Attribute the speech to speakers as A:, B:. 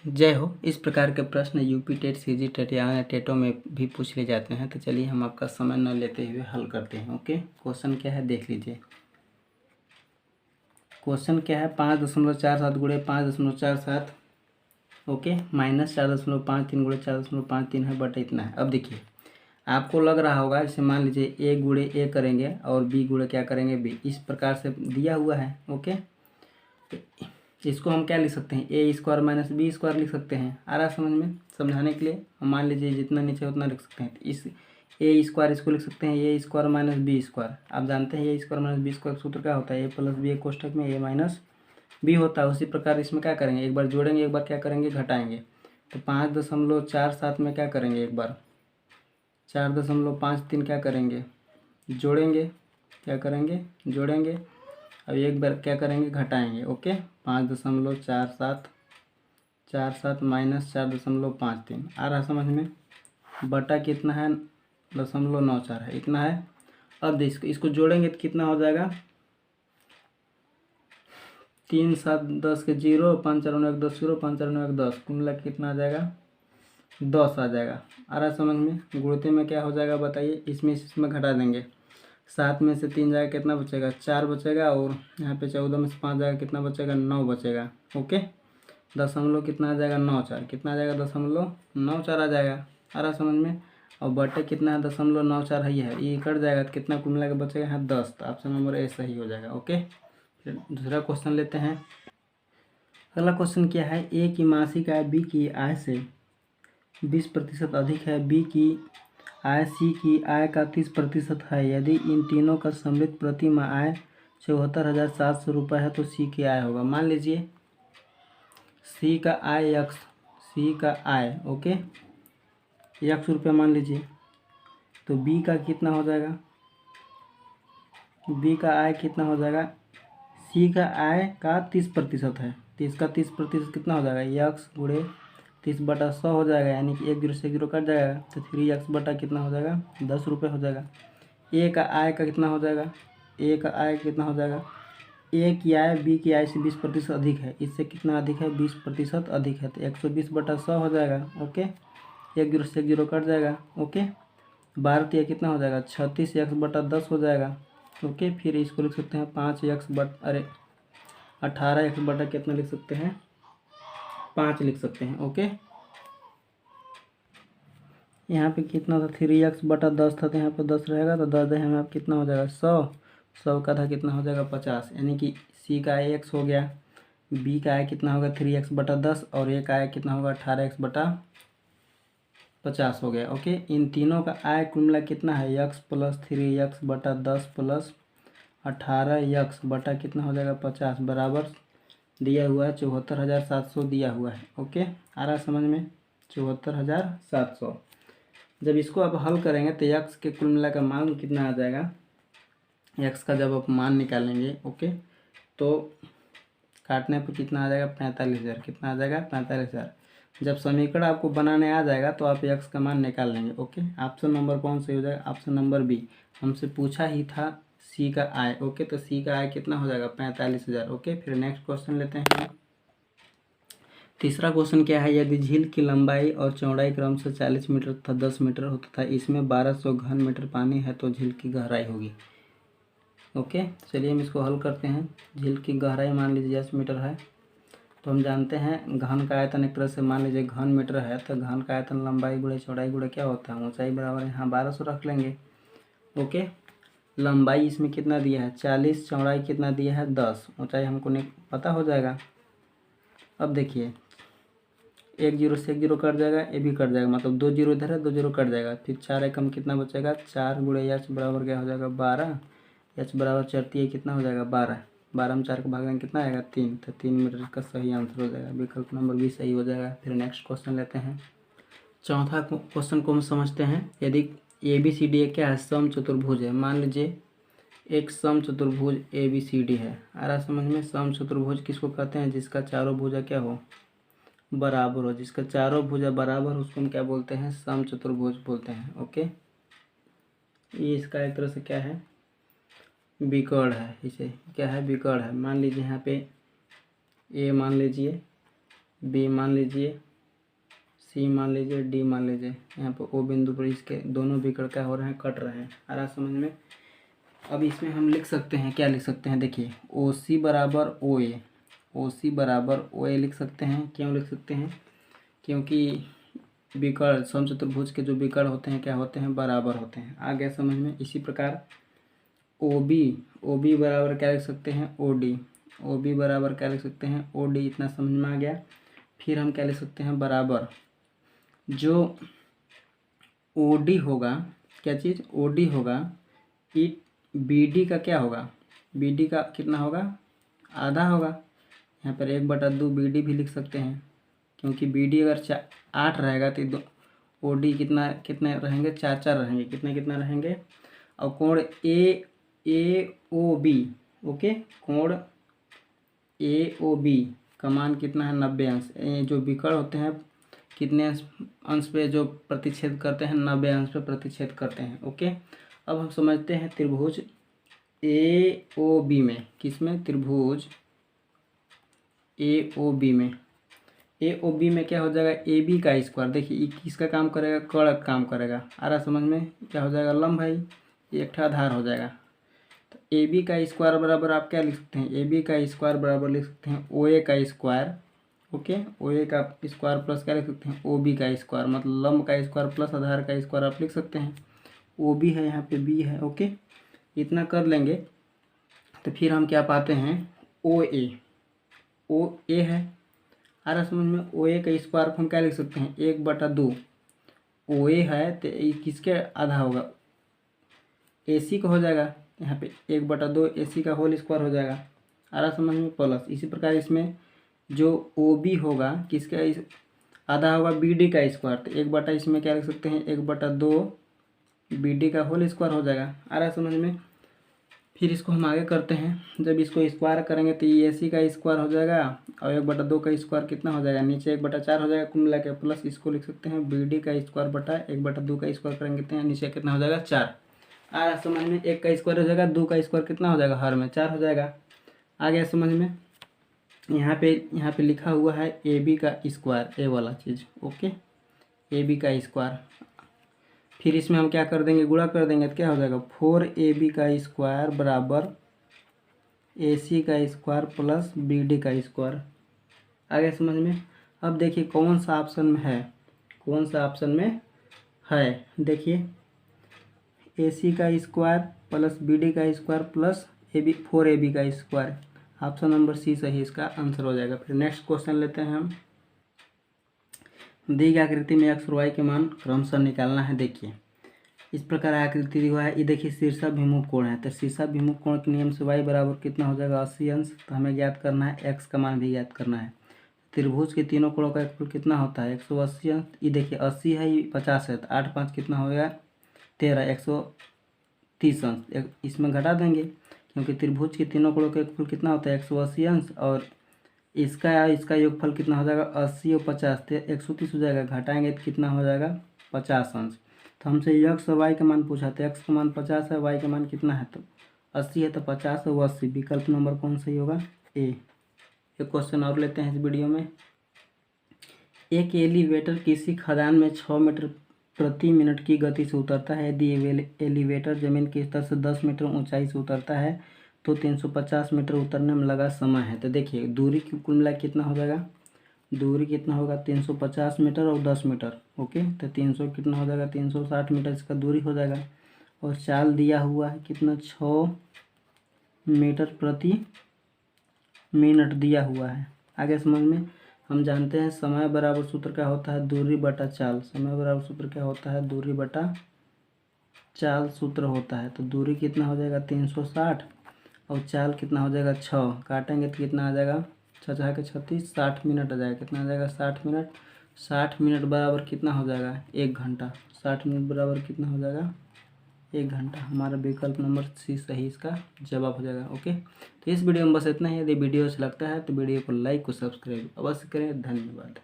A: जय हो। इस प्रकार के प्रश्न यूपी टेट, सीजी टेट या अन्य टेटों में भी पूछ ले जाते हैं। तो चलिए हम आपका समय न लेते हुए हल करते हैं। ओके, क्वेश्चन क्या है देख लीजिए। क्वेश्चन क्या है, 5.47 गुणे 5.47, ओके, माइनस 4.53 गुणे 4.53 है, बट इतना है। अब देखिए, आपको लग रहा होगा जैसे मान लीजिए ए गुणे ए करेंगे और बी गुणे क्या करेंगे बी, इस प्रकार से दिया हुआ है। ओके, इसको हम क्या लिख सकते हैं, ए स्क्वायर माइनस बी स्क्वायर लिख सकते हैं। आ रहा समझ में? समझाने के लिए हम मान लीजिए जितना नीचे उतना लिख सकते हैं। इस ए स्क्वायर इसको लिख सकते हैं ए स्क्वायर माइनस बी स्क्वायर। आप जानते हैं ए स्क्वायर माइनस बी स्क्वायर सूत्र क्या होता है, ए प्लस बी एक कोष्ठक में ए माइनस बी होता है। उसी प्रकार इसमें क्या करेंगे, एक बार जोड़ेंगे, एक बार क्या करेंगे घटाएंगे। तो 5.47 में क्या करेंगे, एक बार 4.53 क्या करेंगे जोड़ेंगे, क्या करेंगे जोड़ेंगे। अब एक बार क्या करेंगे घटाएंगे। ओके, 5.47 माइनस 4.53 आ रहा समझ में, बटा कितना है 0.94 है, इतना है। अब इसको जोड़ेंगे तो कितना हो जाएगा, 3 7 10 के 0, 5 4 9 1 10 0, 5 4 9 1 10, कुल मिला कितना आ जाएगा 10 आ जाएगा। आ रहा समझ में? गुणते में क्या हो जाएगा बताइए, इसमें घटा देंगे। 7 में से 3 जाएगा कितना बचेगा, 4 बचेगा, और यहाँ पे 14 में से 5 जाएगा कितना बचेगा, 9 बचेगा। ओके, दशमलव कितना आ जाएगा 94, कितना आ जाएगा 0.94 आ जाएगा। आ रहा समझ में? और बटे कितना है 0.94 है, ये कट जाएगा तो कितना कुल मिला के बचेगा यहाँ 10। तो ऑप्शन नंबर ए सही हो जाएगा। ओके, फिर दूसरा क्वेश्चन लेते हैं। अगला क्वेश्चन क्या है, ए की मासिक आय बी की आय से 20% अधिक है, बी की आय सी की आय का 30% है। यदि इन तीनों का सम्मिलित प्रति माह आय 74,700 रुपये है तो सी की आय होगा। मान लीजिए सी का आय यक्स, सी का आय ओके यक्स रुपये मान लीजिए, तो बी का कितना हो जाएगा, बी का आय कितना हो जाएगा, सी का आय का 30% है, तो इसका 30% कितना हो जाएगा, यक्स गुणे 30/100 हो जाएगा, यानी कि 1 0 से 0 कट जाएगा, तो 3x बटा कितना हो जाएगा 10 रुपये हो जाएगा। ए का आय का कितना हो जाएगा, ए का आय कितना हो जाएगा, ए की आय बी की आय से 20% अधिक है, इससे कितना अधिक है 20% अधिक है, तो 120/100 हो जाएगा। ओके, 1 0 से 0 कट जाएगा। ओके, 12 कितना हो जाएगा 36x/10 हो जाएगा। ओके, फिर इसको लिख सकते हैं 18x बटा कितना लिख सकते हैं 5 लिख सकते हैं। ओके, यहाँ पे कितना था 3x/10 था, तो यहाँ पे 10 रहेगा, तो 10 यहाँ में कितना हो जाएगा 100 का था कितना हो जाएगा 50, यानी कि सी का आय x हो गया, बी का आय कितना होगा 3x/10 और ए का आय कितना होगा 18x/50 हो गया। ओके, इन तीनों का आय कुल मिला कितना है x plus 3x/10 plus 18x बटा कितना हो जाएगा 50 बराबर दिया हुआ है 74,700 दिया हुआ है। ओके, आ रहा समझ में, 74,700। जब इसको आप हल करेंगे तो x के कुल मिला का मान कितना आ जाएगा, x का जब आप मान निकालेंगे ओके, तो काटने पर कितना आ जाएगा 45,000, कितना आ जाएगा 45,000। जब समीकरण आपको बनाने आ जाएगा तो आप x का मान निकाल लेंगे। ओके, ऑप्शन नंबर कौन सही हो जाएगा, ऑप्शन नंबर बी। हमसे पूछा ही था सी का आय। ओके, तो सी का आय कितना हो जाएगा 45,000। ओके, फिर नेक्स्ट क्वेश्चन लेते हैं। तीसरा क्वेश्चन क्या है, यदि झील की लंबाई और चौड़ाई क्रमशः 40 मीटर तथा 10 मीटर होता था, इसमें 1200 घन मीटर पानी है, तो झील की गहराई होगी। ओके, चलिए हम इसको हल करते हैं। झील की गहराई मान लीजिए 10 मीटर है, तो हम जानते हैं घन का आयतन एक तरह से मान लीजिए घन मीटर है, तो घन का आयतन लंबाई गुणे चौड़ाई गुणे क्या होता है, ऊंचाई बराबर यहाँ 1200 रख लेंगे। ओके, लंबाई इसमें कितना दिया है 40, चौड़ाई कितना दिया है 10, ऊंचाई हमको नहीं पता हो जाएगा। अब देखिए 1 0 से 1 0 कट जाएगा, ये भी कट जाएगा, मतलब 2 0 इधर है, 2 0 कट जाएगा, फिर 4 एकम कितना बचेगा 4 गुणे h बराबर क्या हो जाएगा 12, h बराबर 4 कितना हो जाएगा 12, 12 में 4 को भागेंगे कितना आएगा 3, तो 3 मीटर का सही आंसर हो जाएगा, विकल्प नंबर बी सही हो जाएगा। फिर नेक्स्ट क्वेश्चन लेते हैं। चौथा क्वेश्चन को हम समझते हैं। यदि ए बी सी डी क्या है, सम चतुर्भुज है। मान लीजिए एक सम चतुर्भुज ए बी सी डी है। आ रहा समझ में, सम चतुर्भुज किसको कहते हैं, जिसका चारों भुजा क्या हो बराबर हो, जिसका चारों भुजा बराबर हो उसको हम क्या बोलते हैं, सम चतुर्भुज बोलते हैं। ओके, ये इसका एक तरह से क्या है विकर्ण है, इसे क्या है विकर्ण है। मान लीजिए यहाँ पे ए मान लीजिए बी मान लीजिए, सी मान लीजिए, डी मान लीजिए। यहाँ पर ओ बिंदु पर इसके दोनों विकर्ण क्या हो रहे हैं, कट रहे हैं। आ रहा समझ में। अब इसमें हम लिख सकते हैं, क्या लिख सकते हैं, देखिए ओ सी बराबर ओ ए, ओ सी बराबर ओ ए लिख सकते हैं। क्यों लिख सकते हैं, क्योंकि विकर्ण समचतुर्भुज के जो विकर्ण होते हैं क्या होते हैं, बराबर होते हैं। आ गया समझ में। इसी प्रकार ओ बी बराबर क्या लिख सकते हैं, ओ डी, ओ बी बराबर क्या लिख सकते हैं, ओ डी। इतना समझ में आ गया। फिर हम क्या लिख सकते हैं, बराबर जो ओ डी होगा, क्या चीज़, ओ डी होगा, ई बी डी का क्या होगा, बी डी का कितना होगा, आधा होगा। यहाँ पर 1/2 बी डी भी लिख सकते हैं, क्योंकि बी डी अगर 8 रहेगा तो ओ डी कितने रहेंगे, 4 रहेंगे। कितना रहेंगे। और कोण ए ओ बी, ओके, कोण ए ओ बी का मान कितना है, 90 अंश। जो विकर्ण होते हैं कितने अंश पे जो प्रतिच्छेद करते हैं, 90 अंश पे प्रतिच्छेद करते हैं। ओके। अब हम समझते हैं त्रिभुज ए ओ बी में, किसमें, त्रिभुज ए ओ बी में। ए ओ बी में क्या हो जाएगा, ए बी का स्क्वायर। देखिए ये किसका काम करेगा, कर्ण काम करेगा। आ रहा समझ में। क्या हो जाएगा, लंब भाई, ये एक आधार हो जाएगा। तो ए बी का स्क्वायर बराबर आप क्या लिख सकते हैं, ए बी का स्क्वायर बराबर लिख सकते हैं ओ ए का स्क्वायर। ओके, ओ ए का स्क्वायर प्लस क्या लिख सकते हैं, ओ बी का स्क्वायर। मतलब लंब का स्क्वायर प्लस आधार का स्क्वायर आप लिख सकते हैं। ओ बी है, यहाँ पे बी है। ओके, इतना कर लेंगे तो फिर हम क्या पाते हैं, ओ ए है। आ रहा समझ में। ओ ए का स्क्वायर को हम क्या लिख सकते हैं, 1/2। ओ ए है तो ये किसके आधा होगा, ए सी का हो जाएगा। यहाँ पे 1/2 ए सी का होल स्क्वायर हो जाएगा। आ रहा समझ में। प्लस इसी प्रकार इसमें जो ओ बी होगा किसका आधा होगा, बी डी का स्क्वायर। तो 1 इसमें क्या लिख सकते हैं, 1/2 बी डी का होल स्क्वायर हो जाएगा। आ रहा समझ में। फिर इसको हम आगे करते हैं। जब इसको स्क्वायर करेंगे तो ये ए सी का स्क्वायर हो जाएगा और 1/2 का स्क्वायर कितना हो जाएगा, नीचे 1/4 हो जाएगा कुल मिला के। प्लस इसको लिख सकते हैं बी डी का स्क्वायर बटा 1/2 का स्क्वायर करेंगे तो नीचे कितना हो जाएगा, 4। आ रहा समझ में। 1 का स्क्वायर हो जाएगा, 2 का स्क्वायर कितना हो जाएगा, हर में 4 हो जाएगा। आ गया समझ में। यहाँ पे लिखा हुआ है ए बी का स्क्वायर, ए वाला चीज़। ओके, ए बी का स्क्वायर। फिर इसमें हम क्या कर देंगे, गुणा कर देंगे तो क्या हो जाएगा, 4ab का स्क्वायर बराबर AC का स्क्वायर प्लस BD का स्क्वायर। आगे समझ में। अब देखिए कौन सा ऑप्शन में है, कौन सा ऑप्शन में है। देखिए AC का स्क्वायर प्लस BD का स्क्वायर प्लस 4ab का स्क्वायर। ऑप्शन नंबर सी सही इसका आंसर हो जाएगा। फिर नेक्स्ट क्वेश्चन लेते हैं हम। दी गई आकृति में एक्स और वाई के मान क्रमशः निकालना है। देखिए इस प्रकार आकृति हुआ है। ये देखिए शीर्षाभिमुख कोण है, तो शीर्षाभिमुख कोण के नियम से y बराबर कितना हो जाएगा, 80 अंश। तो हमें ज्ञात करना है, x का मान भी ज्ञात करना है। त्रिभुज के तीनों कोणों का योगफल कितना होता है, 180 अंश। ये देखिए 80 है, ये 50 है, तो 8 5 कितना हो गया, 13, 130 अंश। इसमें घटा देंगे क्योंकि त्रिभुज के तीनों कोणों का योगफल कितना होता है, 180 अंश। और इसका योगफल कितना हो जाएगा, 80 और 50 तो 130 हो जाएगा। घटाएंगे तो कितना हो जाएगा, 50 अंश। तो हमसे x और y का मान पूछा था, x का मान 50 है, y का मान कितना है, तो 80 है, तो 50 और 80। विकल्प नंबर कौन सही होगा, ए। एक क्वेश्चन और लेते हैं इस वीडियो में। एक एलिवेटर किसी खदान में 6 मीटर प्रति मिनट की गति से उतरता है। यदि एलिवेटर जमीन के स्तर से 10 मीटर ऊंचाई से उतरता है तो 350 मीटर उतरने में लगा समय है। तो देखिए दूरी की कुल मिला कितना हो जाएगा, दूरी कितना होगा, 350 मीटर और 10 मीटर। ओके, तो 300 कितना हो जाएगा, 360 मीटर इसका दूरी हो जाएगा। और चाल दिया हुआ है कितना, 6 मीटर प्रति मिनट दिया हुआ है। आगे समझ में। हम जानते हैं समय बराबर सूत्र क्या होता है, दूरी बटा चाल। समय बराबर सूत्र क्या होता है, दूरी बटा चाल सूत्र होता है। तो दूरी कितना हो जाएगा, 360 और चाल कितना हो जाएगा, 6। काटेंगे तो कितना आ जाएगा, 6 के 36, 60 मिनट आ जाएगा। कितना आ जाएगा, 60 मिनट। 60 मिनट बराबर कितना हो जाएगा, 1 घंटा। 60 मिनट बराबर कितना हो जाएगा, 1 घंटा। हमारा विकल्प नंबर सी सही इसका जवाब हो जाएगा। ओके, तो इस वीडियो में बस इतना ही। यदि वीडियो अच्छा लगता है तो वीडियो को लाइक और सब्सक्राइब अवश्य करें। धन्यवाद।